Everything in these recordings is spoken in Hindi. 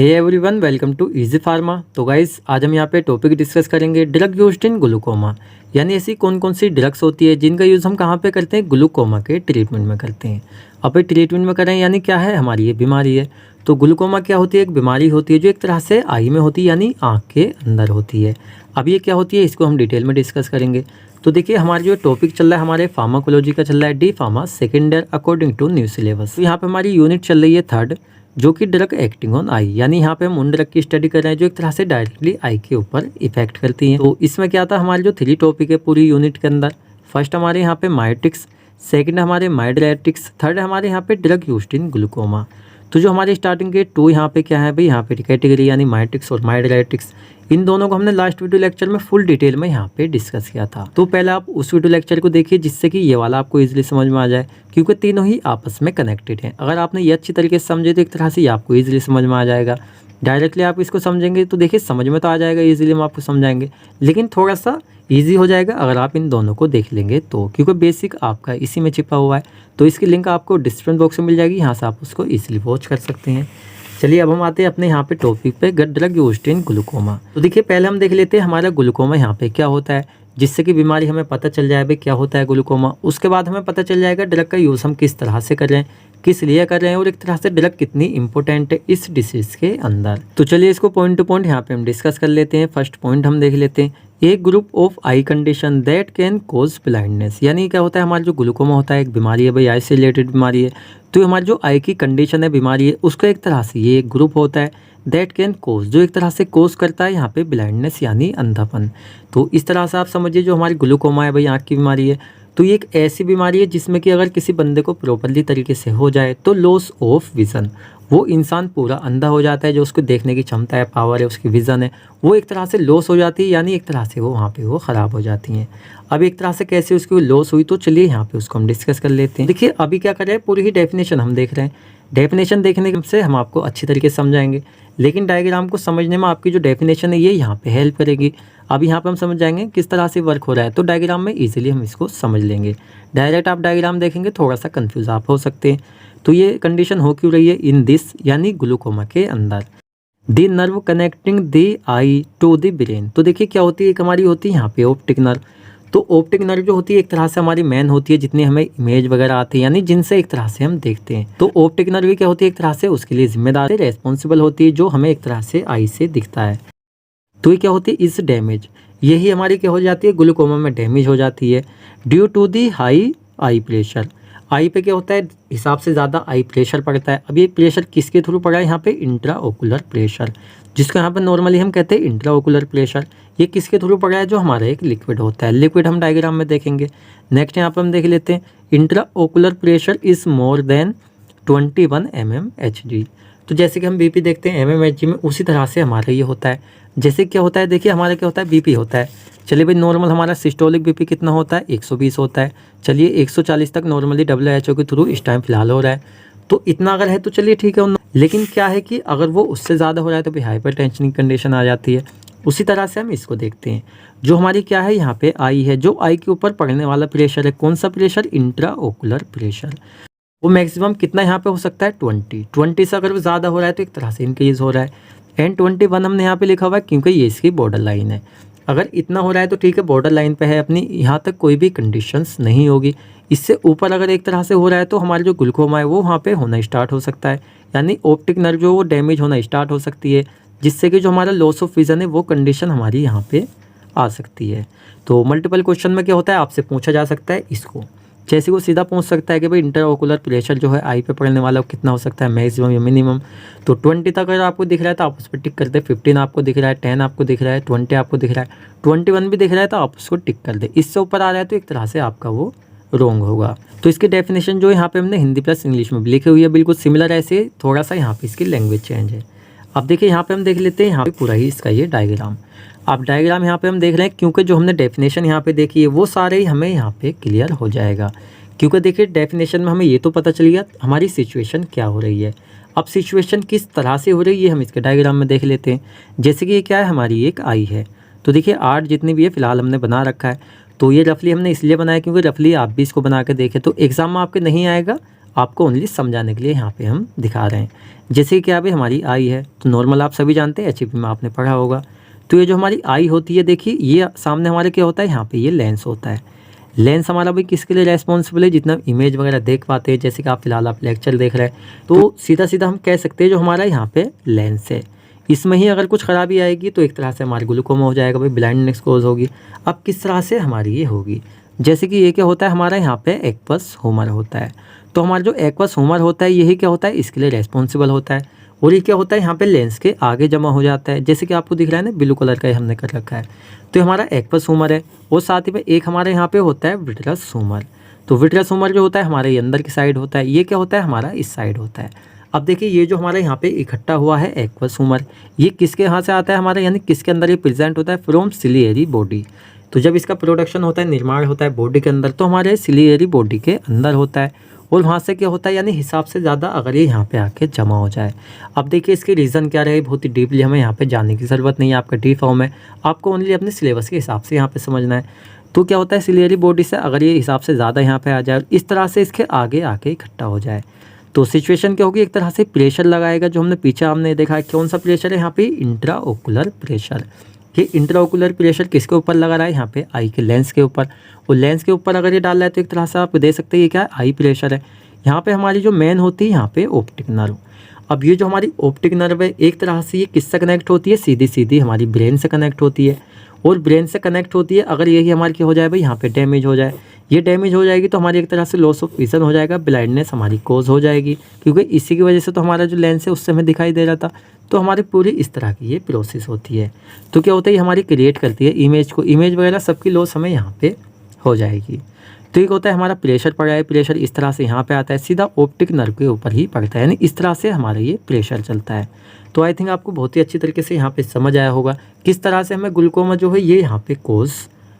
Hey everyone, welcome to easy pharma. तो गाइस, आज हम यहाँ पे टॉपिक डिस्कस करेंगे ड्रग यूज्ड इन ग्लूकोमा, यानी ऐसी कौन कौन सी ड्रग्स होती है जिनका यूज़ हम कहाँ पे करते हैं, ग्लूकोमा के ट्रीटमेंट में करते हैं। अब ये ट्रीटमेंट में करें यानी क्या है, हमारी ये बीमारी है। तो ग्लूकोमा क्या होती है, एक बीमारी होती है जो एक तरह से आई में होती है, यानी आँख के अंदर होती है। अब ये क्या होती है, इसको हम डिटेल में डिस्कस करेंगे। तो देखिए, हमारा जो टॉपिक चल रहा है हमारे फार्माकोलॉजी का चल रहा है, D pharma second year according to new syllabus. तो यहाँ पे हमारी यूनिट चल रही है थर्ड, जो कि ड्रग एक्टिंग ऑन आई, यानी यहाँ पे हम उन ड्रग की स्टडी कर रहे हैं जो एक तरह से डायरेक्टली आई के ऊपर इफेक्ट करती हैं। तो इसमें क्या था, हमारे जो 3 टॉपिक है पूरी यूनिट के अंदर, फर्स्ट हमारे यहाँ पे मायोटिक्स, सेकंड हमारे माइड्रेटिक्स, थर्ड हमारे यहाँ पे ड्रग यूज्ड इन ग्लूकोमा। तो जो हमारी स्टार्टिंग के 2 यहाँ पे क्या है भाई, यहाँ पे कैटेगरी यानी मायोटिक्स और माइड्रेटिक्स, इन दोनों को हमने लास्ट वीडियो लेक्चर में फुल डिटेल में यहाँ पे डिस्कस किया था। तो पहले आप उस वीडियो लेक्चर को देखिए जिससे कि ये वाला आपको इजीली समझ में आ जाए, क्योंकि तीनों ही आपस में कनेक्टेड हैं। अगर आपने ये अच्छी तरीके से समझे तो एक तरह से ये आपको इजीली समझ में आ जाएगा। डायरेक्टली आप इसको समझेंगे तो देखिए समझ में तो आ जाएगा, इजीली हम आपको समझाएंगे, लेकिन थोड़ा सा ईजी हो जाएगा अगर आप इन दोनों को देख लेंगे तो, क्योंकि बेसिक आपका इसी में छिपा हुआ है। तो इसकी लिंक आपको डिस्क्रिप्शन बॉक्स में मिल जाएगी, यहाँ से आप उसको ईजिली वॉच कर सकते हैं। चलिए अब हम आते हैं अपने यहाँ पे टॉपिक पे, ड्रग यूज्ड इन ग्लूकोमा। तो देखिए पहले हम देख लेते हैं हमारा ग्लूकोमा यहाँ पे क्या होता है, जिससे कि बीमारी हमें पता चल जाए भाई क्या होता है ग्लूकोमा। उसके बाद हमें पता चल जाएगा ड्रग का यूज़ हम किस तरह से कर रहे हैं, किस लिए कर रहे हैं, और एक तरह से ड्रग कितनी इंपॉर्टेंट है इस डिसीज़ के अंदर। तो चलिए इसको पॉइंट टू पॉइंट यहाँ पे हम डिस्कस कर लेते हैं। फर्स्ट पॉइंट हम देख लेते हैं, एक group of eye condition that can cause blindness, यानी क्या होता है, हमारा जो ग्लूकोमा होता है एक बीमारी है भाई, आई से रिलेटेड बीमारी है। तो हमारी जो आई की कंडीशन है, बीमारी है, उसका एक तरह से ये एक ग्रुप होता है दैट कैन कोज, जो एक तरह से कोज करता है यहाँ पे ब्लाइंडनेस यानी अंधापन। तो इस तरह से आप समझिए जो हमारी ग्लूकोमा है भाई, आँख की बीमारी है, तो ये एक ऐसी बीमारी है जिसमें कि अगर किसी बंदे को प्रॉपरली तरीके से हो जाए तो लॉस ऑफ विज़न, वो इंसान पूरा अंधा हो जाता है, जो उसको देखने की क्षमता है, पावर है, उसकी विज़न है, वो एक तरह से लॉस हो जाती है, यानी एक तरह से वो वहाँ पे वो ख़राब हो जाती हैं। अब एक तरह से कैसे उसकी लॉस हुई, तो चलिए यहाँ पे उसको हम डिस्कस कर लेते हैं। देखिए अभी क्या कर रहे हैं, पूरी ही डेफिनेशन हम देख रहे हैं। डेफिनेशन देखने से हम आपको अच्छी तरीके से समझाएंगे, लेकिन डायग्राम को समझने में आपकी जो डेफिनेशन है ये यहाँ पे हेल्प करेगी। अब यहाँ पे हम समझ जाएंगे किस तरह से वर्क हो रहा है, तो डायग्राम में इजीली हम इसको समझ लेंगे। डायरेक्ट आप डायग्राम देखेंगे थोड़ा सा कंफ्यूज आप हो सकते हैं। तो ये कंडीशन हो क्यों रही है इन दिस, यानी ग्लूकोमा के अंदर, the nerve connecting the eye to the brain. तो देखिए क्या होती है, एक हमारी होती है यहाँ पे ऑप्टिक नर्व। तो ऑप्टिक नर्व जो होती है एक तरह से हमारी मेन होती है, जितनी हमें इमेज वगैरह आती है, यानी जिनसे एक तरह से हम देखते हैं। तो ऑप्टिक नर्व भी क्या होती है, एक तरह से उसके लिए जिम्मेदार है, रेस्पॉन्सिबल होती है, जो हमें एक तरह से आई से दिखता है। तो ये क्या होती है, इस डैमेज, यही हमारी क्या हो जाती है, ग्लूकोमा में डैमेज हो जाती है due to the high eye pressure. Eye पे क्या होता है, हिसाब से ज़्यादा आई प्रेशर पड़ता है। अब ये प्रेशर किसके थ्रू पड़ा है, यहाँ पे इंट्रा ओकुलर प्रेशर, जिसको यहाँ पे नॉर्मली हम कहते हैं इंट्रा ओकुलर प्रेशर। ये किसके थ्रू पड़ा है, जो हमारा एक लिक्विड होता है, लिक्विड हम डायग्राम में देखेंगे। नेक्स्ट यहाँ पर हम देख लेते हैं, intra ocular pressure is more than 21 mmHg। तो जैसे कि हम बीपी देखते हैं mmHg में, उसी तरह से हमारा ये होता है। जैसे क्या होता है, देखिए हमारा क्या होता है, बीपी होता है। चलिए भाई, नॉर्मल हमारा सिस्टोलिक बीपी कितना होता है, 120 होता है। चलिए 140 तक नॉर्मली WHO के थ्रू इस टाइम फिलहाल हो रहा है। तो इतना अगर है तो चलिए ठीक है, लेकिन क्या है कि अगर वो उससे ज़्यादा हो रहा है तो भाई हाइपरटेंशन की कंडीशन आ जाती है। उसी तरह से हम इसको देखते हैं, जो हमारी क्या है यहाँ पे आई है, जो आई के ऊपर पड़ने वाला प्रेशर है, कौन सा प्रेशर, इंट्रा ओकुलर प्रेशर, वो मैक्सिमम कितना यहाँ पे हो सकता है, 20 से अगर वो ज़्यादा हो रहा है तो एक तरह से इंक्रीज़ हो रहा है। एंड 21 हमने यहाँ पे लिखा हुआ है क्योंकि ये इसकी बॉर्डर लाइन है। अगर इतना हो रहा है तो ठीक है, बॉर्डर लाइन पे है अपनी, यहाँ तक कोई भी कंडीशंस नहीं होगी। इससे ऊपर अगर एक तरह से हो रहा है तो हमारे जो ग्लूकोमा है वो वहाँ पे होना स्टार्ट हो सकता है, यानी ऑप्टिक नर्व जो वो डैमेज होना स्टार्ट हो सकती है, जिससे कि जो हमारा लॉस ऑफ विज़न है वो कंडीशन हमारी यहाँ पे आ सकती है। तो मल्टीपल क्वेश्चन में क्या होता है, आपसे पूछा जा सकता है इसको, जैसे वो सीधा पूछ सकता है कि भाई इंटर ओकुलर प्रेशर जो है आई पे पड़ने वाला वो कितना हो सकता है, मैक्सिमम या मिनिमम। तो 20 तक अगर आपको दिख रहा है तो आप उस पर टिक कर दे, 15 आपको दिख रहा है, 10 आपको दिख रहा है, 20 आपको दिख रहा है, 21 भी दिख रहा है तो आप उसको टिक कर दे। इससे ऊपर आ रहा है तो एक तरह से आपका वो रॉन्ग होगा। तो इसकी डेफिनेशन जो यहाँ पे हमने हिंदी प्लस इंग्लिश में भी लिखी हुई है, बिल्कुल सिमिलर, ऐसे थोड़ा सा यहाँ पे इसकी लैंग्वेज चेंज है। अब देखिए यहाँ पे हम देख लेते हैं यहाँ पे पूरा ही इसका ये डायग्राम। अब डायग्राम यहाँ पे हम देख रहे हैं क्योंकि जो हमने डेफिनेशन यहाँ पे देखी है वो सारे ही हमें यहाँ पे क्लियर हो जाएगा, क्योंकि देखिए डेफिनेशन में हमें ये तो पता चल गया हमारी सिचुएशन क्या हो रही है। अब सिचुएशन किस तरह से हो रही है हम इसके डायग्राम में देख लेते हैं। जैसे कि ये क्या है, हमारी एक आई है, तो देखिए 8 जितनी भी है फिलहाल हमने बना रखा है। तो ये रफली हमने इसलिए बनाया क्योंकि रफली आप भी इसको बना के देखें तो एग्जाम में आपके नहीं आएगा, आपको ओनली समझाने के लिए यहाँ पे हम दिखा रहे हैं। जैसे कि अभी हमारी आई है, तो नॉर्मल आप सभी जानते हैं, एचईपी में आपने पढ़ा होगा। तो ये जो हमारी आई होती है, देखिए ये सामने हमारे क्या होता है, यहाँ पे ये लेंस होता है। लेंस हमारा भाई किसके लिए रेस्पॉन्सिबल है, जितना इमेज वगैरह देख पाते हैं, जैसे कि आप फिलहाल आप लेक्चर देख रहे हैं, तो सीधा सीधा हम कह सकते हैं जो हमारा यहाँ पे लेंस है, इसमें ही अगर कुछ खराबी आएगी तो एक तरह से हमारी ग्लूकोमा हो जाएगा भाई, ब्लाइंडनेस कोज होगी। अब किस तरह से हमारी ये होगी, जैसे कि ये क्या होता है हमारा यहाँ पे एक्वस ह्यूमर होता है। तो हमारा जो एक्वस ह्यूमर होता है यही क्या होता है, इसके लिए रेस्पॉन्सिबल होता है। और ये क्या होता है, यहाँ पे लेंस के आगे जमा हो जाता है, जैसे कि आपको दिख रहा है ना, ब्लू कलर का हमने कर रखा है। तो ये हमारा एक्वस ह्यूमर है। और साथ ही में एक हमारे यहाँ पे होता है विट्रस ह्यूमर। तो विट्रस ह्यूमर जो होता है हमारे अंदर की साइड होता है, ये क्या होता है हमारा इस साइड होता है। अब देखिए ये जो हमारे यहाँ पे इकट्ठा हुआ है एक्वस ह्यूमर, ये किसके यहाँ से आता है हमारे, यानी किसके अंदर ये प्रेजेंट होता है, फ्रॉम सिलियरी बॉडी। तो जब इसका प्रोडक्शन होता है, निर्माण होता है बॉडी के अंदर, तो हमारे सिलियरी बॉडी के अंदर होता है। और वहाँ से क्या होता है, यानी हिसाब से ज़्यादा अगर ये यहाँ पे आके जमा हो जाए। अब देखिए इसकी रीज़न क्या रहे, बहुत ही डीपली हमें यहाँ पे जानने की ज़रूरत नहीं है, आपका डी फॉर्म है, आपको ओनली अपने सिलेबस के हिसाब से यहाँ पे समझना है। तो क्या होता है, सिलियरी बॉडी से अगर ये हिसाब से ज़्यादा यहाँ पे आ जाए, इस तरह से इसके आगे आके इकट्ठा हो जाए, तो सिचुएशन क्या होगी, एक तरह से प्रेशर लगाएगा, जो हमने पीछे हमने देखा है। कौन सा प्रेशर है यहाँ पे, इंट्राओकुलर प्रेशर। ये इंट्राओकुलर प्रेशर किसके ऊपर लगा रहा है, यहाँ पे आई के लेंस के ऊपर। और लेंस के ऊपर अगर ये डाल रहा है तो एक तरह से आप दे सकते हैं ये क्या है, आई प्रेशर है। यहाँ पे हमारी जो मेन होती है यहाँ पे ऑप्टिक नर्व। अब ये जो हमारी ऑप्टिक नर्व है, एक तरह से ये किससे कनेक्ट होती है, सीधी सीधी हमारी ब्रेन से कनेक्ट होती है। और ब्रेन से कनेक्ट होती है, अगर यही हमारी क्या हो जाए भाई, यहाँ पे डैमेज हो जाए, ये डैमेज हो जाएगी तो हमारी एक तरह से लॉस ऑफ विजन हो जाएगा, ब्लाइंडनेस हमारी कोज हो जाएगी, क्योंकि इसी की वजह से तो हमारा जो लेंस है उससे हमें दिखाई दे रहा था। तो हमारी पूरी इस तरह की ये प्रोसेस होती है। तो क्या होता है, ये हमारी क्रिएट करती है इमेज को, इमेज वगैरह सबकी लॉस हमें यहाँ पे हो जाएगी। तो एक होता है हमारा प्रेशर पड़ा है, प्रेशर इस तरह से यहाँ पे आता है, सीधा ऑप्टिक नर्व के ऊपर ही पड़ता है, यानी इस तरह से हमारा ये प्रेशर चलता है। तो आई थिंक आपको बहुत ही अच्छी तरीके से यहाँ पे समझ आया होगा किस तरह से हमें ग्लूकोमा जो है ये यहाँ पे कोज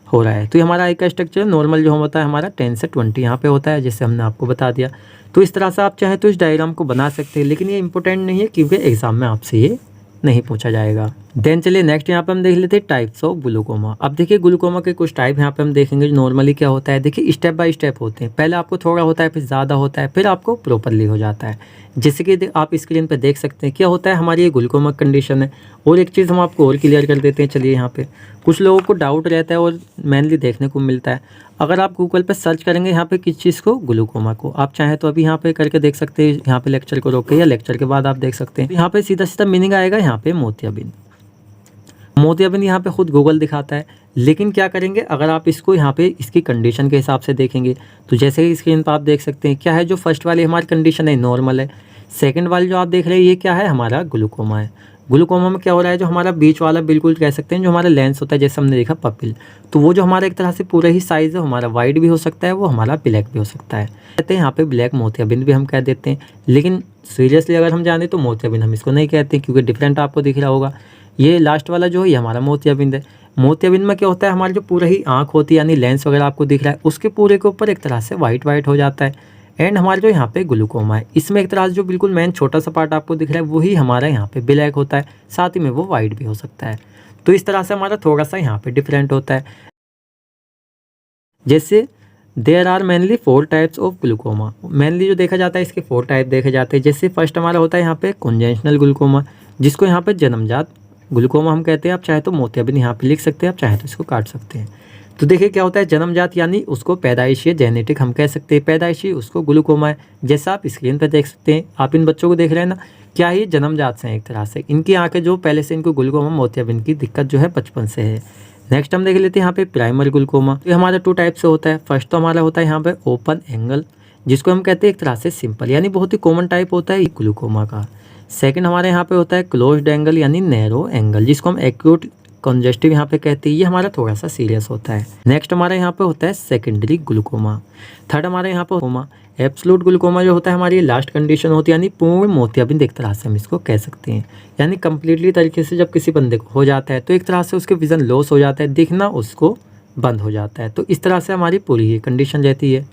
हो रहा है। तो ये हमारा आई का स्ट्रक्चर नॉर्मल जो होता है हमारा 10 से 20 यहाँ पे होता है, जैसे हमने आपको बता दिया। तो इस तरह से आप चाहें तो इस डायग्राम को बना सकते हैं, लेकिन ये इंपॉर्टेंट नहीं है क्योंकि एग्जाम में आपसे ये नहीं पूछा जाएगा। देन चलिए नेक्स्ट यहाँ पे हम देख लेते हैं टाइप्स ऑफ ग्लूकोमा। अब देखिए ग्लूकोमा के कुछ टाइप यहाँ पे हम देखेंगे। नॉर्मली क्या होता है, देखिए स्टेप बाय स्टेप होते हैं, पहले आपको थोड़ा होता है, फिर ज़्यादा होता है, फिर आपको प्रॉपरली हो जाता है। जैसे कि आप स्क्रीन पे देख सकते हैं क्या होता है, हमारी ये ग्लूकोमा कंडीशन है। और एक चीज़ हम आपको और क्लियर कर देते हैं, चलिए यहाँ पे कुछ लोगों को डाउट रहता है और मेनली देखने को मिलता है, अगर आप गूगल पे सर्च करेंगे यहाँ पे किस चीज़ को, ग्लूकोमा को, आप चाहें तो अभी यहाँ पे करके देख सकते हैं, यहाँ पे लेक्चर को रोक के या लेक्चर के बाद आप देख सकते हैं। यहाँ पे सीधा सीधा मीनिंग आएगा यहाँ पे मोतियाबिंद। मोतियाबिंद यहाँ पे खुद गूगल दिखाता है, लेकिन क्या करेंगे अगर आप इसको यहाँ पे इसकी कंडीशन के हिसाब से देखेंगे तो जैसे ही स्क्रीन पर आप देख सकते हैं क्या है, जो फर्स्ट वाली हमारी कंडीशन है नॉर्मल है, सेकंड वाली जो आप देख रहे हैं ये क्या है, हमारा ग्लूकोमा है। ग्लूकोमा में क्या हो रहा है, जो हमारा बीच वाला बिल्कुल कह सकते हैं जो हमारा लेंस होता है, जैसे हमने देखा पपिल, तो वो जो हमारा एक तरह से पूरा ही साइज़ है, हमारा वाइड भी हो सकता है, वो हमारा ब्लैक भी हो सकता है, कहते हैं यहाँ पे ब्लैक मोतियाबिंद भी हम कह देते हैं। लेकिन सीरियसली अगर हम जाने तो मोतियाबिंद हम इसको नहीं कहते क्योंकि डिफरेंट आपको दिख रहा होगा। ये लास्ट वाला जो है ये हमारा मोतियाबिंद है। मोतियाबिंद में क्या होता है, हमारी जो पूरा ही आँख होती है यानी लेंस वगैरह आपको दिख रहा है, उसके पूरे के ऊपर एक तरह से वाइट वाइट हो जाता है। एंड हमारे जो यहाँ पे ग्लूकोमा है, इसमें एक तरह से जो बिल्कुल मेन छोटा सा पार्ट आपको दिख रहा है वही हमारा यहाँ पे ब्लैक होता है, साथ ही में वो वाइट भी हो सकता है। तो इस तरह से हमारा थोड़ा सा यहाँ पे डिफरेंट होता है। जैसे there are mainly 4 types of glaucoma, mainly जो देखा जाता है इसके 4 टाइप देखे जाते हैं। जैसे फर्स्ट हमारा होता है यहाँ पे कॉन्जेनिटल ग्लूकोमा, जिसको यहाँ पे जन्मजात ग्लूकोमा हम कहते हैं। आप चाहे तो मोतियाबिंद यहाँ पे लिख सकते हैं, आप चाहे तो इसको काट सकते हैं। तो देखिए क्या होता है, जन्मजात यानी उसको पैदाइशी जेनेटिक हम कह सकते हैं, पैदाइशी उसको ग्लूकोमा है। जैसा आप स्क्रीन पर देख सकते हैं, आप इन बच्चों को देख रहे हैं ना, क्या ही जन्मजात से हैं एक तरह से, इनकी आंखें जो पहले से इनको ग्लूकोमा मोतियाबिंद की दिक्कत जो है बचपन से है। नेक्स्ट हम देख लेते हैं यहाँ पे प्राइमरी ग्लूकोमा। तो हमारा 2 टाइप से होता है। फर्स्ट तो हमारा होता है यहाँ पे ओपन एंगल, जिसको हम कहते हैं एक तरह से सिंपल, यानी बहुत ही कॉमन टाइप होता है ग्लूकोमा का। सेकंड हमारे यहाँ पे होता है क्लोज्ड एंगल यानी नैरो एंगल, जिसको हम एक्यूट कंजेस्टिव यहाँ पे कहते हैं, ये हमारा थोड़ा सा सीरियस होता है। नेक्स्ट हमारे यहाँ पे होता है सेकेंडरी ग्लूकोमा। थर्ड हमारे यहाँ पे ग्लूकोमा एब्सोल्यूट ग्लूकोमा जो होता है हमारी लास्ट कंडीशन होती है, यानी पूर्ण मोतियाबिंद एक तरह से हम इसको कह सकते हैं। यानी कंप्लीटली तरीके से जब किसी बंदे को हो जाता है तो एक तरह से उसके विजन लॉस हो जाता है, दिखना उसको बंद हो जाता है। तो इस तरह से हमारी पूरी ये कंडीशन रहती है।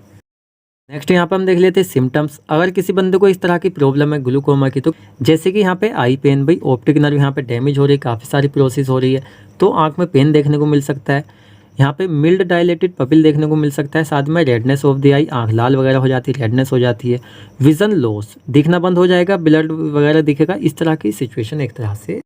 नेक्स्ट यहाँ पे हम देख लेते हैं सिम्टम्स। अगर किसी बंदे को इस तरह की प्रॉब्लम है ग्लूकोमा की, तो जैसे कि यहाँ पे आई पेन, भाई ऑप्टिक नर्व यहाँ पे डैमेज हो रही है, काफ़ी सारी प्रोसेस हो रही है, तो आँख में पेन देखने को मिल सकता है। यहाँ पे मिल्ड डायलेटेड पपिल देखने को मिल सकता है। साथ में रेडनेस ऑफ द आई, आँख लाल वगैरह हो जाती है, रेडनेस हो जाती है। विजन लॉस, दिखना बंद हो जाएगा, ब्लड वगैरह दिखेगा, इस तरह की सिचुएशन एक तरह से।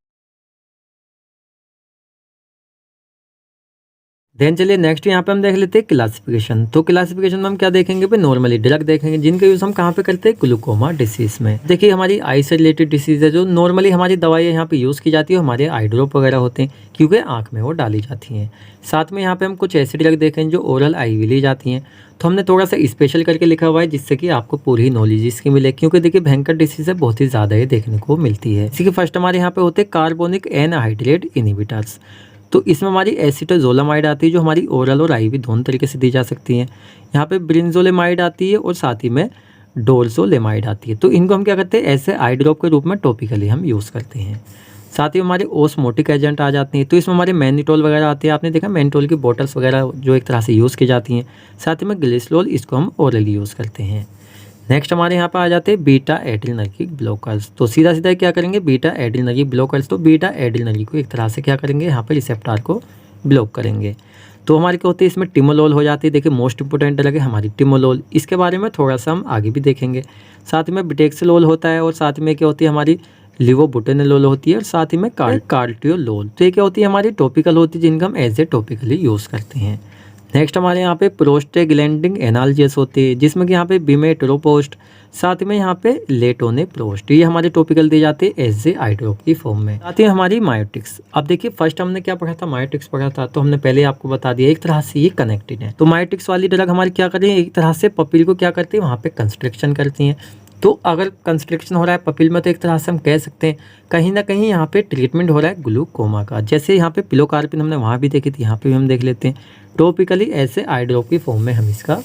देन चलिए नेक्स्ट यहाँ पे हम देख लेते हैं क्लासिफिकेशन। तो क्लासिफिकेशन में हम क्या देखेंगे भाई, नॉर्मली ड्रग देखेंगे जिनका यूज़ हम कहाँ पे करते हैं, ग्लूकोमा डिसीज में। देखिए हमारी आई से रिलेटेड डिसीज है जो नॉर्मली हमारी दवाइयाँ यहाँ पे यूज़ की जाती है, हमारे आई ड्रॉप वगैरह होते हैं क्योंकि आँख में वो डाली जाती हैं। साथ में यहाँ पे हम कुछ ऐसी ड्रग देखें जो ओरल आई भी ली जाती हैं। तो हमने थोड़ा सा स्पेशल करके लिखा हुआ है जिससे कि आपको पूरी नॉलेज इसकी मिले, क्योंकि देखिए भयंकर डिसीज है, बहुत ही ज़्यादा ये देखने को मिलती है। इसी के फर्स्ट हमारे यहाँ पे होते हैं कार्बोनिक एनहाइड्रेट इनहिबिटर्स। तो इसमें हमारी एसिटाजोलामाइड आती है जो हमारी ओरल और आई भी दोनों तरीके से दी जा सकती हैं। यहाँ पे ब्रिंजोलेमाइड आती है और साथ ही में डोर्जोलेमाइड आती है। तो इनको हम क्या करते हैं, ऐसे आई ड्रॉप के रूप में टॉपिकली हम यूज़ करते हैं। साथ ही हमारे ओस्मोटिक एजेंट आ जाती हैं। तो इसमें हमारे मैनिटोल वगैरह आते हैं, आपने देखा मैनिटोल की बोटल्स वगैरह जो एक तरह से यूज़ की जाती हैं। साथ ही में ग्लिसरॉल, इसको हम ओरली यूज़ करते हैं। नेक्स्ट हमारे यहाँ पर आ जाते हैं बीटा एड्रेनर्जिक ब्लॉकर्स। तो सीधा सीधा क्या करेंगे, बीटा एड्रेनर्जिक ब्लॉकर्स। तो बीटा एड्रेनर्जिक को एक तरह से क्या करेंगे, यहाँ पर रिसेप्टर को ब्लॉक करेंगे। तो हमारे क्या होती है, इसमें टिमोलोल हो जाती है। देखिए मोस्ट इंपोर्टेंट ड्रग है हमारी टिमोलोल, इसके बारे में थोड़ा सा हम आगे भी देखेंगे। साथ में बिटेक्सिलोल होता है और साथ में क्या होती है हमारी लिवोबुटेनोलोल होती है और साथ ही में कार्टियोलोल। तो ये क्या होती है हमारी टॉपिकल होती है जिनका हम एज ए टॉपिकली यूज़ करते हैं। नेक्स्ट हमारे यहाँ पे प्रोस्टेग्लैंडिन एनाल्जेस होती है जिसमें कि यहाँ पे बिमेट्रोपोस्ट, साथ में यहाँ पे लेटोनेप्रोस्ट, ये हमारे टॉपिकल दिए जाते हैं एज ए आई ड्रॉप की फॉर्म में। साथ ही हमारी मायोटिक्स। अब देखिए फर्स्ट हमने क्या पढ़ा था, मायोटिक्स पढ़ा था। तो हमने पहले आपको बता दिया एक तरह से ये कनेक्टेड है। तो मायोटिक्स वाली ड्रग हमारी क्या करती है, एक तरह से पपील को क्या करती है, वहाँ पे कंस्ट्रक्शन करती हैं। तो अगर कंस्ट्रक्शन हो रहा है पपील में तो एक तरह से हम कह सकते हैं कहीं ना कहीं यहाँ पे ट्रीटमेंट हो रहा है ग्लूकोमा का। जैसे यहाँ पे पिलोकार्पिन हमने वहाँ भी देखी थी, यहाँ पे भी हम देख लेते हैं। टॉपिकली ऐसे आई ड्रॉप की फॉर्म में हम इसका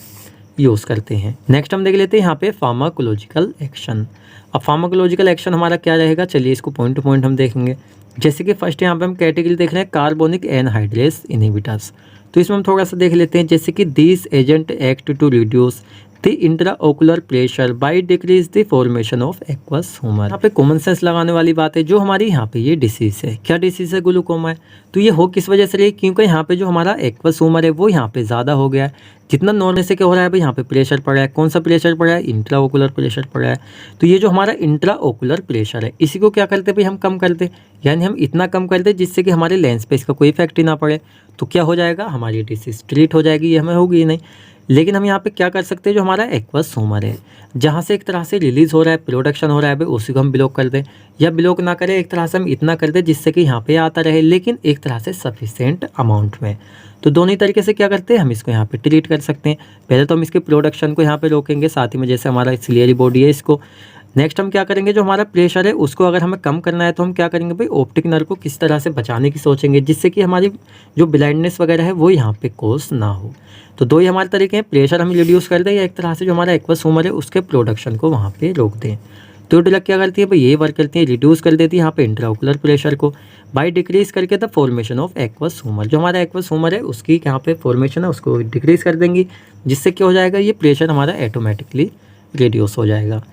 यूज़ करते हैं। नेक्स्ट हम देख लेते हैं यहाँ पे फार्माकोलॉजिकल एक्शन। अब फार्माकोलॉजिकल एक्शन हमारा क्या रहेगा, चलिए इसको पॉइंट टू पॉइंट हम देखेंगे। जैसे कि फर्स्ट यहाँ पे हम कैटेगरी देख रहे हैं कार्बोनिक एनहाइड्रेस इनहिबिटर्स। तो इसमें हम थोड़ा सा देख लेते हैं। जैसे कि this agent act to reduce the intraocular pressure by decrease the formation of aqueous humour. यहाँ पे कॉमन सेंस लगाने वाली बात है, जो हमारी यहाँ पे ये डिसीज है, क्या डिसीज है, ग्लूकोमा है। तो ये हो किस वजह से रही, क्योंकि यहाँ पे जो हमारा एक्वस ह्यूमर है वो यहाँ पे ज़्यादा हो गया है। जितना नॉर्मल से क्या हो रहा है भाई, यहाँ पे प्रेशर पड़ रहा है। कौन सा प्रेशर पड़ रहा है, इंट्राओकुलर प्रेशर पड़ रहा है। तो ये जो हमारा इंट्राओकुलर प्रेशर है इसी को क्या करते भाई, हम कम कर दे, यानी हम इतना कम कर दे जिससे कि हमारे लेंस पे इसका कोई इफेक्ट ही ना पड़े। तो क्या हो जाएगा, हमारी डिसीज ट्रीट हो जाएगी, ये हमें होगी ही नहीं। लेकिन हम यहाँ पे क्या कर सकते हैं, जो हमारा एक्वस ह्यूमर है जहाँ से एक तरह से रिलीज हो रहा है, प्रोडक्शन हो रहा है भाई, उसी को हम ब्लॉक कर दें, या ब्लॉक ना करें, एक तरह से हम इतना कर दें जिससे कि यहाँ पे आता रहे लेकिन एक तरह से सफिशिएंट अमाउंट में। तो दोनों ही तरीके से क्या करते हैं, हम इसको यहाँ पे ट्रीट कर सकते हैं। पहले तो हम इसके प्रोडक्शन को यहाँ पे रोकेंगे, साथ ही में जैसे हमारा सिलियरी बॉडी है इसको। नेक्स्ट हम क्या करेंगे, जो हमारा प्रेशर है उसको अगर हमें कम करना है तो हम क्या करेंगे भाई, ऑप्टिक नर्व को किस तरह से बचाने की सोचेंगे जिससे कि हमारी जो ब्लाइंडनेस वगैरह है वो यहाँ पे कोस ना हो। तो दो ही हमारे तरीके हैं, प्रेशर हम रिड्यूस कर दें या एक तरह से जो हमारा एक्वस ह्यूमर है उसके प्रोडक्शन को वहाँ पे रोक दें। तो ड्रग क्या करती है भाई, यही वर्क करती है, रिड्यूस कर देती है यहाँ पे इंट्राओकुलर प्रेशर को बाय डिक्रीज करके the formation of aqueous humour. जो हमारा एक्वस ह्यूमर है उसकी यहाँ पे फॉर्मेशन है उसको डिक्रीज कर देंगी, जिससे क्या हो जाएगा, ये प्रेशर हमारा ऑटोमेटिकली रिड्यूस हो जाएगा।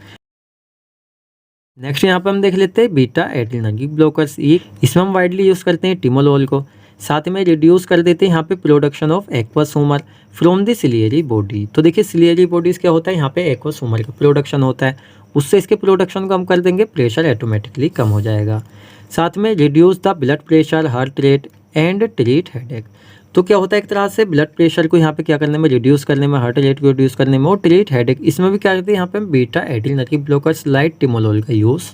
नेक्स्ट यहाँ पे हम देख लेते हैं बीटा एड्रेनर्जिक ब्लॉकर्स। ये इसमें हम वाइडली यूज़ करते हैं टिमोलोल को, साथ में रिड्यूस कर देते हैं यहाँ पे production of aqueous humour from the ciliary body. तो देखिए सिलियरी बॉडीज क्या होता है, यहाँ पे एक्वस ह्यूमर का प्रोडक्शन होता है, उससे इसके प्रोडक्शन को हम कर देंगे, प्रेशर ऑटोमेटिकली कम हो जाएगा। साथ में reduce the blood pressure, heart rate and treat headache. तो क्या होता है, एक तरह से ब्लड प्रेशर को यहाँ पे क्या करने में, रिड्यूस करने में, हार्ट रेट को रिड्यूस करने में और ट्रीट हेडेक, इसमें भी क्या करते हैं, यहाँ पे हम beta adrenergic blockers like timolol का यूज़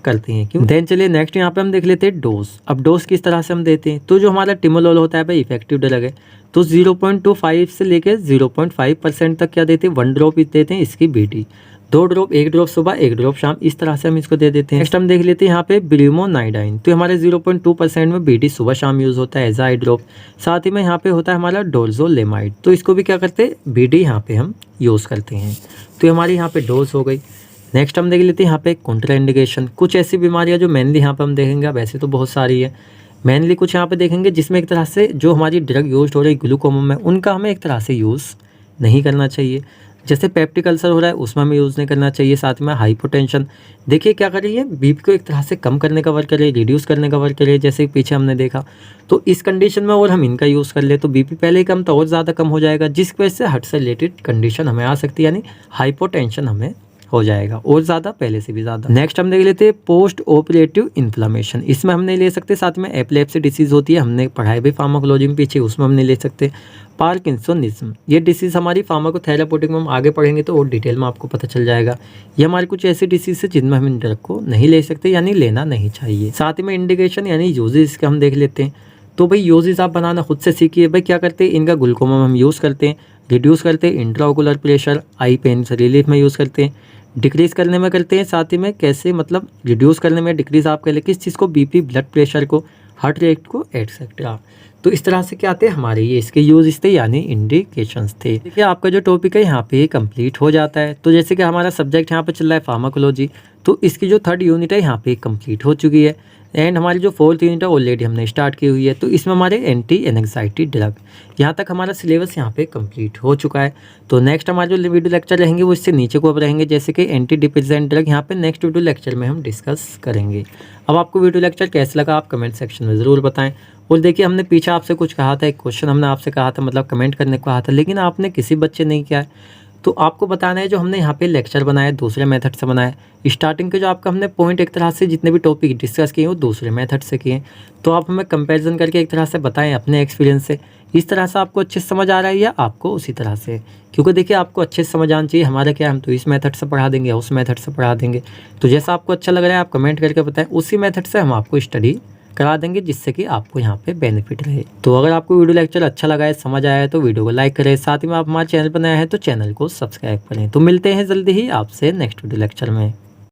करते हैं। क्यों, देन चलिए नेक्स्ट यहाँ पे हम देख लेते हैं डोज। अब डोज किस तरह से हम देते हैं, तो जो हमारा टिमोलोल होता है भाई इफेक्टिव ड्रग है, तो 0.25 से लेकर 0.5% तक क्या देते हैं, 1 ड्रॉप देते हैं इसकी बीटी, 2 ड्रॉप, 1 ड्रॉप सुबह 1 ड्रॉप शाम, इस तरह से हम इसको दे देते हैं। नेक्स्ट हम देख लेते हैं यहाँ पे ब्रूमोनाइडाइन। तो हमारे 0.2% में बीटी सुबह शाम यूज़ होता है एज आई ड्रॉप। साथ ही में यहाँ पे होता है हमारा डोर्जोलेमाइड, तो इसको भी क्या करते हैं, बीटी यहाँ पे हम यूज़ करते हैं। तो हमारी यहाँ पे डोज हो गई। नेक्स्ट हम देख लेते हैं यहाँ पे कॉन्ट्राइंडिकेशन। कुछ ऐसी बीमारियाँ जो मेनली यहाँ पे हम देखेंगे, वैसे तो बहुत सारी है, मेनली कुछ यहाँ पे देखेंगे जिसमें एक तरह से जो हमारी ड्रग यूज हो रही है ग्लूकोमा में, उनका हमें एक तरह से यूज़ नहीं करना चाहिए। जैसे पेप्टिक अल्सर हो रहा है उसमें हमें यूज़ नहीं करना चाहिए। साथ में हाइपोटेंशन, देखिए क्या कर रही है, बीपी को एक तरह से कम करने का वर्क कर रही है, रिड्यूस करने का वर्क कर रही है, जैसे पीछे हमने देखा। तो इस कंडीशन में और हम इनका यूज़ कर ले तो बीपी पहले ही कम तो और ज़्यादा कम हो जाएगा, जिसकी वजह से हार्ट से रिलेटेड कंडीशन हमें आ सकती है, यानी हाइपोटेंशन हमें हो जाएगा और ज़्यादा, पहले से भी ज़्यादा। नेक्स्ट हम देख लेते हैं पोस्ट ऑपरेटिव इन्फ्लामेशन, इसमें हम नहीं ले सकते। साथ में एपिलेप्सी डिसीज़ होती है, हमने पढ़ाई भी फार्माकोलॉजी में पीछे, उसमें हम नहीं ले सकते। पार्किंसनिज्म, ये डिसीज़ हमारी फार्माकोथेरापेटिक में हम आगे पढ़ेंगे तो और डिटेल में आपको पता चल जाएगा। ये हमारी कुछ ऐसी डिसीज़ है जिनमें हम इन ड्रग को नहीं ले सकते, यानी लेना नहीं चाहिए। साथ में इंडिकेशन यानी यूजेस इसके हम देख लेते हैं। तो भाई यूजेस आप बनाना खुद से सीखिए। भाई क्या करते हैं, इनका ग्लूकोमा हम यूज़ करते हैं, रिड्यूस करते हैं इंट्राओकुलर प्रेशर, आई पेन से रिलीफ में यूज़ करते हैं, डिक्रीज़ करने में करते हैं। साथ ही में कैसे, मतलब रिड्यूस करने में, डिक्रीज़ आप कह लें किस चीज़ को, बीपी, ब्लड प्रेशर को, हार्ट रेट को, एटसेट्रा। तो इस तरह से क्या आते हैं हमारे ये इसके यूज थे, यानी इंडिकेशंस थे। देखिए आपका जो टॉपिक है यहाँ पे कंप्लीट हो जाता है। तो जैसे कि हमारा सब्जेक्ट यहाँ पे चल रहा है फार्माकोलॉजी, तो इसकी जो 3rd यूनिट है यहाँ पे कंप्लीट हो चुकी है एंड हमारी जो 4th यूनिट है ऑलरेडी हमने स्टार्ट की हुई है। तो इसमें हमारे एंटी एंग्जाइटी ड्रग, यहाँ तक हमारा सिलेबस यहाँ पे कंप्लीट हो चुका है। तो नेक्स्ट हमारे जो वीडियो लेक्चर रहेंगे वो इससे नीचे को अब रहेंगे, जैसे कि एंटी डिप्रेसेंट ड्रग, यहाँ पे नेक्स्ट वीडियो लेक्चर में हम डिस्कस करेंगे। अब आपको वीडियो लेक्चर कैसा लगा आप कमेंट सेक्शन में ज़रूर बताएं। और देखिए हमने पीछे आपसे कुछ कहा था, एक क्वेश्चन हमने आपसे कहा था, मतलब कमेंट करने को कहा था, लेकिन आपने किसी बच्चे नहीं किया है। तो आपको बताना है जो हमने यहाँ पे लेक्चर बनाया दूसरे मेथड से बनाया। स्टार्टिंग के जो आपका हमने पॉइंट एक तरह से जितने भी टॉपिक डिस्कस किए वो दूसरे मेथड से किए, तो आप हमें कंपैरिजन करके एक तरह से बताएं अपने एक्सपीरियंस से, इस तरह से आपको अच्छे से समझ आ रहा है या आपको उसी तरह से। क्योंकि देखिए आपको अच्छे से समझ आना चाहिए, हमारा क्या, हम तो इस मेथड से पढ़ा देंगे या उस मेथड से पढ़ा देंगे। तो जैसा आपको अच्छा लग रहा है आप कमेंट करके बताएं, उसी मेथड से हम आपको स्टडी करा देंगे, जिससे कि आपको यहाँ पे बेनिफिट रहे। तो अगर आपको वीडियो लेक्चर अच्छा लगा है, समझ आया है, तो वीडियो को लाइक करें। साथ ही में आप हमारे चैनल पर नया है तो चैनल को सब्सक्राइब करें। तो मिलते हैं जल्दी ही आपसे नेक्स्ट वीडियो लेक्चर में।